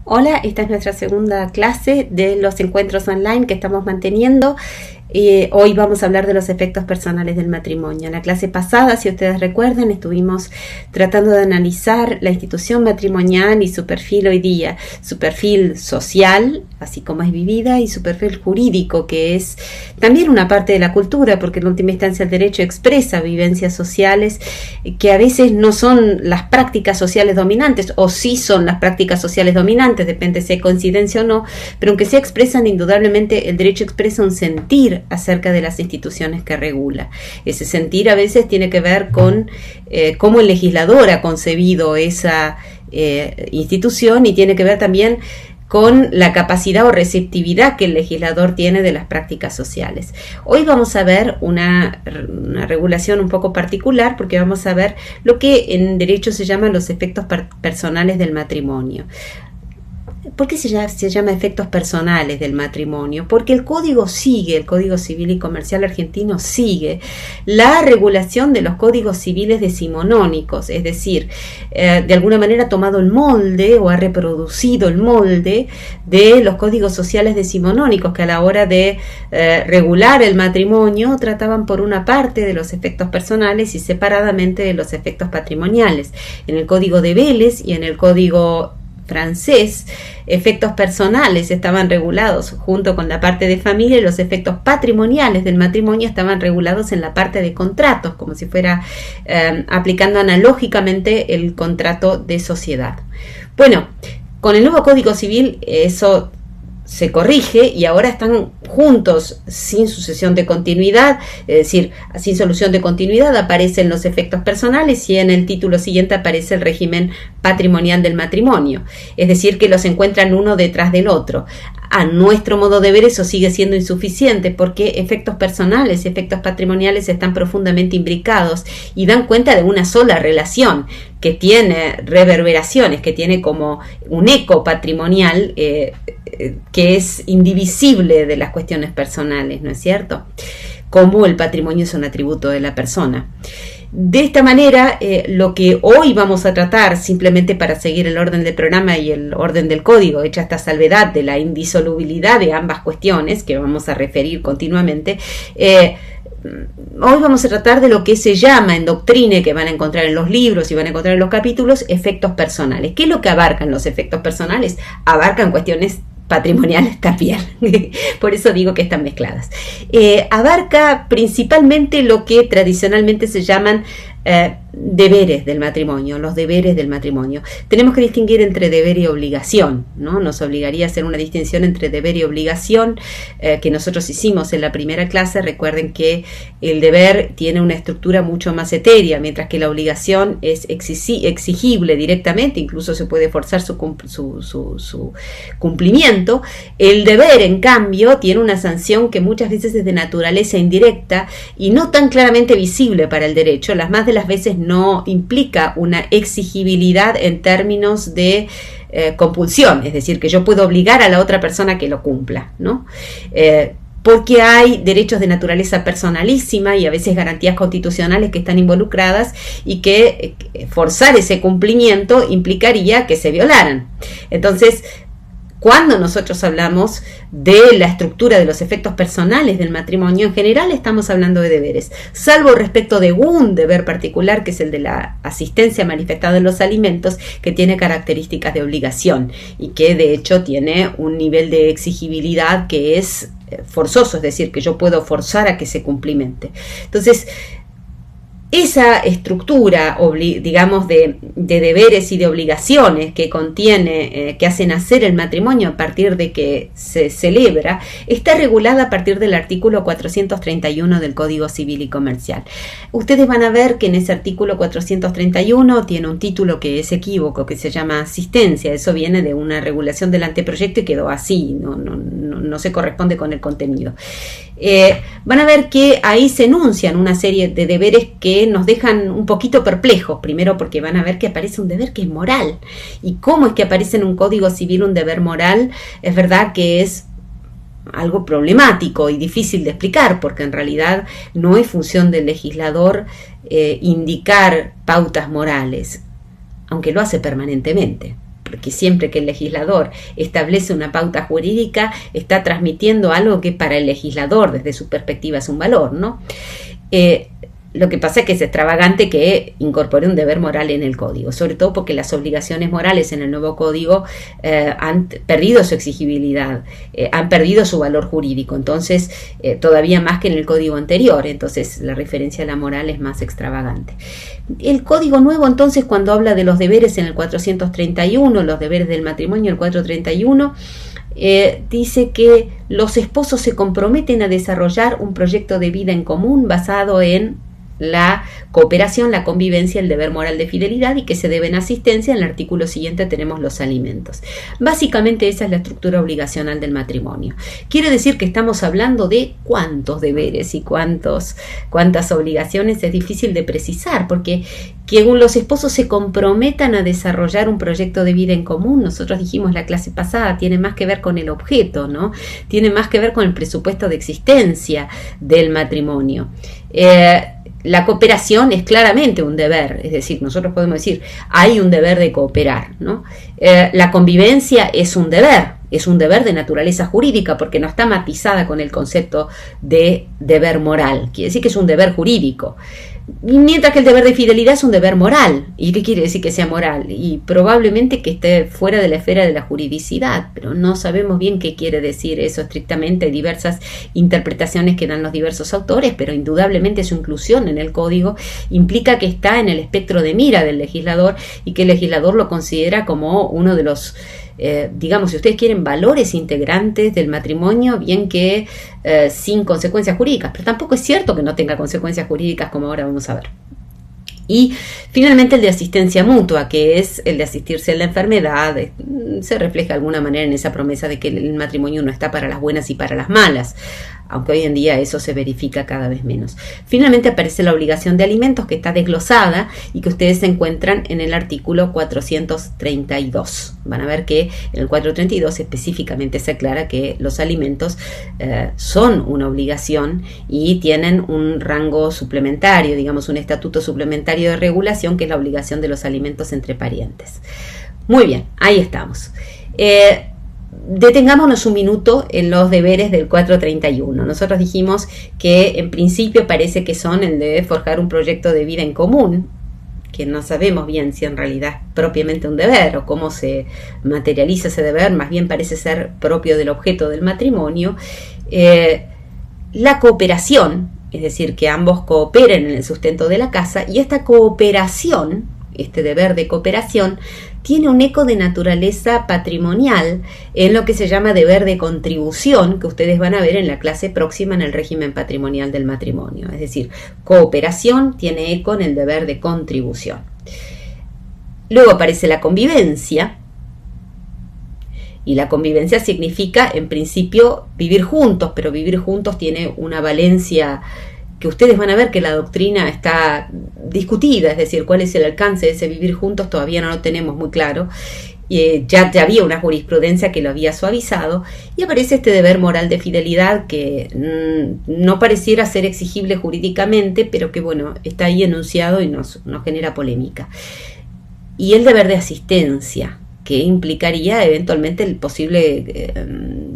Hola, esta es nuestra segunda clase de los encuentros online que estamos manteniendo. Hoy vamos a hablar de los efectos personales del matrimonio. En la clase pasada, si ustedes recuerdan, estuvimos tratando de analizar la institución matrimonial y su perfil hoy día, su perfil social, así como es vivida, y su perfil jurídico, que es también una parte de la cultura, porque en última instancia el derecho expresa vivencias sociales que a veces no son las prácticas sociales dominantes, o sí son las prácticas sociales dominantes, depende si hay coincidencia o no, pero aunque se expresan, indudablemente el derecho expresa un sentir acerca de las instituciones que regula. Ese sentir a veces tiene que ver con cómo el legislador ha concebido esa institución, y tiene que ver también con la capacidad o receptividad que el legislador tiene de las prácticas sociales. Hoy vamos a ver una regulación un poco particular, porque vamos a ver lo que en derecho se llaman los efectos personales del matrimonio. ¿Por qué se llama efectos personales del matrimonio? Porque el Código Civil y Comercial argentino sigue la regulación de los códigos civiles decimonónicos, es decir, de alguna manera ha tomado el molde o ha reproducido el molde de los códigos sociales decimonónicos, que a la hora de regular el matrimonio trataban por una parte de los efectos personales y separadamente de los efectos patrimoniales. En el Código de Vélez y en el Código francés, efectos personales estaban regulados junto con la parte de familia, y los efectos patrimoniales del matrimonio estaban regulados en la parte de contratos, como si fuera aplicando analógicamente el contrato de sociedad. Bueno, con el nuevo Código Civil eso se corrige y ahora están juntos sin sucesión de continuidad, es decir, sin solución de continuidad aparecen los efectos personales, y en el título siguiente aparece el régimen patrimonial del matrimonio, es decir, que los encuentran uno detrás del otro. A nuestro modo de ver eso sigue siendo insuficiente, porque efectos personales y efectos patrimoniales están profundamente imbricados y dan cuenta de una sola relación que tiene reverberaciones, que tiene como un eco patrimonial que es indivisible de las cuestiones personales, ¿no es cierto? Como el patrimonio es un atributo de la persona. De esta manera, lo que hoy vamos a tratar, simplemente para seguir el orden del programa y el orden del código, hecha esta salvedad de la indisolubilidad de ambas cuestiones, que vamos a referir continuamente, hoy vamos a tratar de lo que se llama en doctrina, que van a encontrar en los libros y van a encontrar en los capítulos, efectos personales. ¿Qué es lo que abarcan los efectos personales? Abarcan cuestiones patrimoniales también, por eso digo que están mezcladas. Abarca principalmente lo que tradicionalmente se llaman deberes del matrimonio, los deberes del matrimonio. Tenemos que distinguir entre deber y obligación, ¿no? Nos obligaría a hacer una distinción entre deber y obligación, que nosotros hicimos en la primera clase. Recuerden que el deber tiene una estructura mucho más etérea, mientras que la obligación es exigible directamente, incluso se puede forzar su cumplimiento. El deber, en cambio, tiene una sanción que muchas veces es de naturaleza indirecta y no tan claramente visible para el derecho. Las más de las veces no implica una exigibilidad en términos de compulsión, es decir, que yo puedo obligar a la otra persona a que lo cumpla, ¿no? Porque hay derechos de naturaleza personalísima y a veces garantías constitucionales que están involucradas, y que forzar ese cumplimiento implicaría que se violaran. Entonces, cuando nosotros hablamos de la estructura de los efectos personales del matrimonio, en general estamos hablando de deberes, salvo respecto de un deber particular, que es el de la asistencia manifestada en los alimentos, que tiene características de obligación y que de hecho tiene un nivel de exigibilidad que es forzoso, es decir, que yo puedo forzar a que se cumplimente. Entonces, esa estructura, digamos, de deberes y de obligaciones que contiene, que hacen nacer el matrimonio a partir de que se celebra, está regulada a partir del artículo 431 del Código Civil y Comercial. Ustedes van a ver que en ese artículo 431 tiene un título que es equívoco, que se llama asistencia. Eso viene de una regulación del anteproyecto y quedó así, no se corresponde con el contenido. Van a ver que ahí se enuncian una serie de deberes que nos dejan un poquito perplejos. Primero, porque van a ver que aparece un deber que es moral. ¿Y cómo es que aparece en un código civil un deber moral? Es verdad que es algo problemático y difícil de explicar, porque en realidad no es función del legislador indicar pautas morales, aunque lo hace permanentemente. porque siempre que el legislador establece una pauta jurídica, está transmitiendo algo que para el legislador, desde su perspectiva, es un valor, ¿no? Lo que pasa es que es extravagante que incorpore un deber moral en el código, sobre todo porque las obligaciones morales en el nuevo código han perdido su exigibilidad, han perdido su valor jurídico, entonces todavía más que en el código anterior, entonces la referencia a la moral es más extravagante. El código nuevo, entonces, cuando habla de los deberes en el 431, los deberes del matrimonio, el 431, dice que los esposos se comprometen a desarrollar un proyecto de vida en común basado en la cooperación, la convivencia, el deber moral de fidelidad y que se deben asistencia. En el artículo siguiente tenemos los alimentos. Básicamente esa es la estructura obligacional del matrimonio. Quiere decir que estamos hablando de cuántos deberes y cuántas obligaciones es difícil de precisar, porque que los esposos se comprometan a desarrollar un proyecto de vida en común, nosotros dijimos la clase pasada, tiene más que ver con el objeto, ¿no? Tiene más que ver con el presupuesto de existencia del matrimonio. La cooperación es claramente un deber, es decir, nosotros podemos decir, hay un deber de cooperar, ¿no? La convivencia es un deber de naturaleza jurídica, porque no está matizada con el concepto de deber moral, quiere decir que es un deber jurídico. Mientras que el deber de fidelidad es un deber moral. ¿Y qué quiere decir que sea moral? Y probablemente que esté fuera de la esfera de la juridicidad, pero no sabemos bien qué quiere decir eso estrictamente. Hay diversas interpretaciones que dan los diversos autores, pero indudablemente su inclusión en el código implica que está en el espectro de mira del legislador y que el legislador lo considera como uno de los digamos, si ustedes quieren, valores integrantes del matrimonio, bien que sin consecuencias jurídicas, pero tampoco es cierto que no tenga consecuencias jurídicas, como ahora vamos a ver. Y finalmente el de asistencia mutua, que es el de asistirse en la enfermedad, se refleja de alguna manera en esa promesa de que el matrimonio no está para las buenas y para las malas, aunque hoy en día eso se verifica cada vez menos. Finalmente aparece la obligación de alimentos, que está desglosada y que ustedes encuentran en el artículo 432. Van a ver que en el 432 específicamente se aclara que los alimentos son una obligación y tienen un rango suplementario, digamos un estatuto suplementario de regulación, que es la obligación de los alimentos entre parientes. Muy bien, ahí estamos. Detengámonos un minuto en los deberes del 431. Nosotros dijimos que en principio parece que son el de forjar un proyecto de vida en común, que no sabemos bien si en realidad es propiamente un deber o cómo se materializa ese deber, más bien parece ser propio del objeto del matrimonio. La cooperación, es decir, que ambos cooperen en el sustento de la casa, y esta cooperación, este deber de cooperación, tiene un eco de naturaleza patrimonial en lo que se llama deber de contribución, que ustedes van a ver en la clase próxima en el régimen patrimonial del matrimonio. Es decir, cooperación tiene eco en el deber de contribución. Luego aparece la convivencia, y la convivencia significa, en principio, vivir juntos, pero vivir juntos tiene una valencia que ustedes van a ver que la doctrina está discutida, es decir, cuál es el alcance de ese vivir juntos, todavía no lo tenemos muy claro. Ya había una jurisprudencia que lo había suavizado, y aparece este deber moral de fidelidad que no pareciera ser exigible jurídicamente, pero que bueno, está ahí enunciado y nos genera polémica. Y el deber de asistencia, que implicaría eventualmente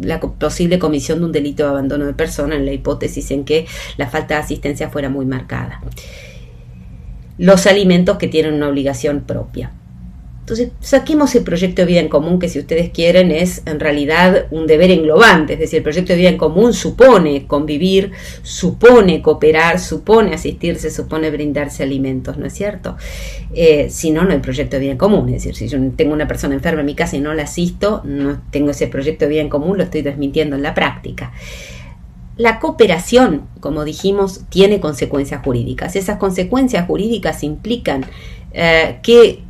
la posible comisión de un delito de abandono de persona en la hipótesis en que la falta de asistencia fuera muy marcada. Los alimentos, que tienen una obligación propia. Entonces, saquemos el proyecto de vida en común, que si ustedes quieren es en realidad un deber englobante, es decir, el proyecto de vida en común supone convivir, supone cooperar, supone asistirse, supone brindarse alimentos, ¿no es cierto? Si no, no hay proyecto de vida en común, es decir, si yo tengo una persona enferma en mi casa y no la asisto, no tengo ese proyecto de vida en común, lo estoy desmintiendo en la práctica. La cooperación, como dijimos, tiene consecuencias jurídicas. Esas consecuencias jurídicas implican que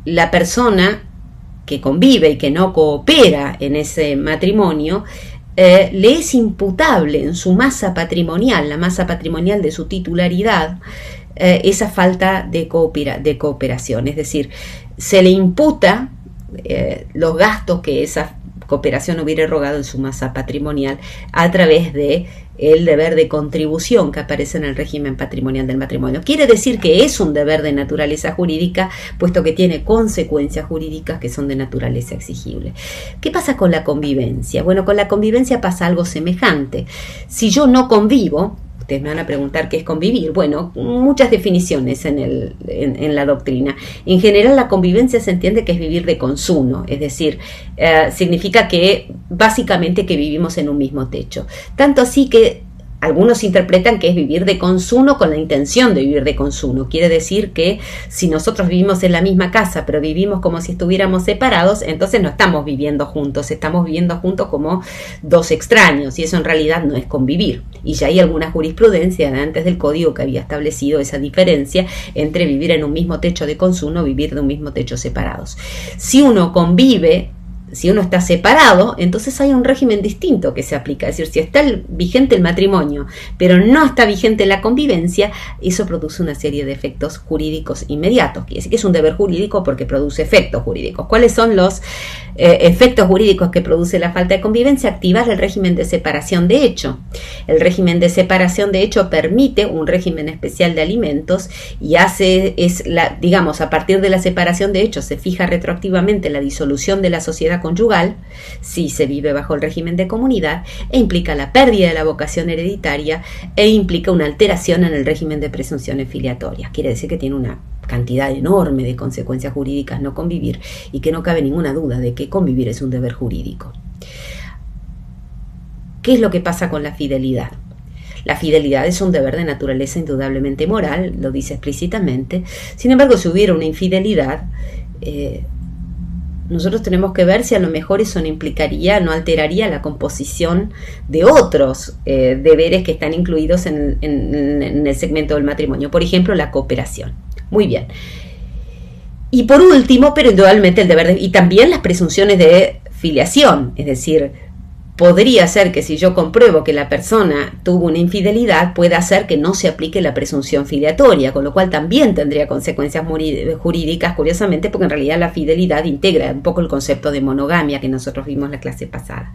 la persona que convive y que no coopera en ese matrimonio le es imputable en su masa patrimonial, la masa patrimonial de su titularidad, esa falta de cooperación. Es decir, se le imputa los gastos que esa cooperación hubiere rogado en su masa patrimonial a través de el deber de contribución que aparece en el régimen patrimonial del matrimonio. Quiere decir que es un deber de naturaleza jurídica, puesto que tiene consecuencias jurídicas que son de naturaleza exigible. ¿Qué pasa con la convivencia? Bueno, con la convivencia pasa algo semejante. Si yo no convivo, ustedes me van a preguntar qué es convivir. Bueno, muchas definiciones en la doctrina. En general, la convivencia se entiende que es vivir de consumo, es decir, significa que básicamente que vivimos en un mismo techo. Tanto así que algunos interpretan que es vivir de consumo con la intención de vivir de consumo. Quiere decir que si nosotros vivimos en la misma casa, pero vivimos como si estuviéramos separados, entonces no estamos viviendo juntos, estamos viviendo juntos como dos extraños, y eso en realidad no es convivir. Y ya hay alguna jurisprudencia de antes del código que había establecido esa diferencia entre vivir en un mismo techo de consumo, vivir de un mismo techo separados. Si uno convive, si uno está separado, entonces hay un régimen distinto que se aplica. Es decir, si está vigente el matrimonio, pero no está vigente la convivencia, eso produce una serie de efectos jurídicos inmediatos. Quiere decir que es un deber jurídico porque produce efectos jurídicos. ¿Cuáles son los efectos jurídicos que produce la falta de convivencia? Activar el régimen de separación de hecho. El régimen de separación de hecho permite un régimen especial de alimentos y digamos, a partir de la separación de hecho se fija retroactivamente la disolución de la sociedad conyugal, si se vive bajo el régimen de comunidad, e implica la pérdida de la vocación hereditaria e implica una alteración en el régimen de presunciones filiatorias. Quiere decir que tiene una cantidad enorme de consecuencias jurídicas no convivir, y que no cabe ninguna duda de que convivir es un deber jurídico. ¿Qué es lo que pasa con la fidelidad? La fidelidad es un deber de naturaleza indudablemente moral, lo dice explícitamente. Sin embargo, si hubiera una infidelidad, nosotros tenemos que ver si a lo mejor eso no alteraría la composición de otros deberes que están incluidos en el segmento del matrimonio. Por ejemplo, la cooperación. Muy bien. Y por último, pero indudablemente el deber y también las presunciones de filiación, es decir, podría ser que si yo compruebo que la persona tuvo una infidelidad, pueda hacer que no se aplique la presunción filiatoria, con lo cual también tendría consecuencias jurídicas, curiosamente, porque en realidad la fidelidad integra un poco el concepto de monogamia que nosotros vimos en la clase pasada.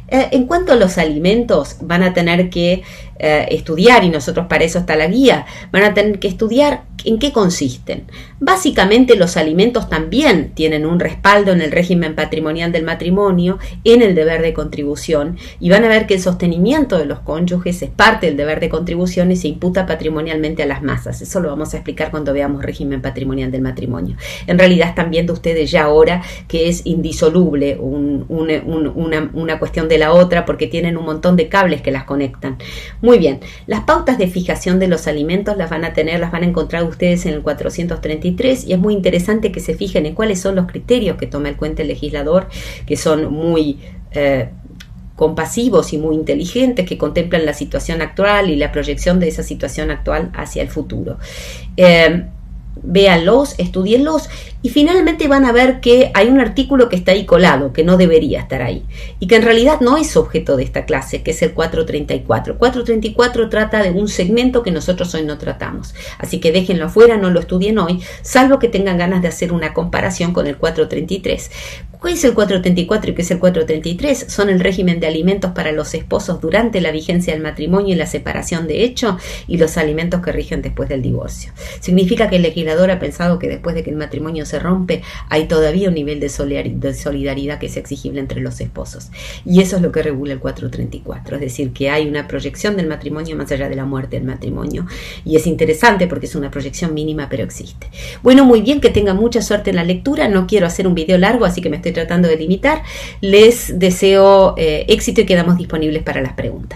En cuanto a los alimentos, van a tener que estudiar, y nosotros para eso está la guía, van a tener que estudiar en qué consisten. Básicamente los alimentos también tienen un respaldo en el régimen patrimonial del matrimonio, en el deber de contribución, y van a ver que el sostenimiento de los cónyuges es parte del deber de contribución y se imputa patrimonialmente a las masas. Eso lo vamos a explicar cuando veamos régimen patrimonial del matrimonio. En realidad están viendo ustedes ya ahora que es indisoluble una cuestión de la otra, porque tienen un montón de cables que las conectan. Muy bien, las pautas de fijación de los alimentos las van a encontrar ustedes en el 433, y es muy interesante que se fijen en cuáles son los criterios que toma en cuenta el legislador, que son muy compasivos y muy inteligentes, que contemplan la situación actual y la proyección de esa situación actual hacia el futuro. Véanlos, estudienlos, y finalmente van a ver que hay un artículo que está ahí colado, que no debería estar ahí, y que en realidad no es objeto de esta clase, que es el 434. El 434 trata de un segmento que nosotros hoy no tratamos, así que déjenlo afuera, no lo estudien hoy, salvo que tengan ganas de hacer una comparación con el 433. ¿Qué es el 434 y qué es el 433? Son el régimen de alimentos para los esposos durante la vigencia del matrimonio y la separación de hecho, y los alimentos que rigen después del divorcio. Significa que el legislador ha pensado que después de que el matrimonio se rompe, hay todavía un nivel de solidaridad que es exigible entre los esposos. Y eso es lo que regula el 434, es decir, que hay una proyección del matrimonio más allá de la muerte del matrimonio. Y es interesante porque es una proyección mínima, pero existe. Bueno, muy bien, que tengan mucha suerte en la lectura. No quiero hacer un video largo, así que me estoy tratando de limitar. Les deseo éxito y quedamos disponibles para las preguntas.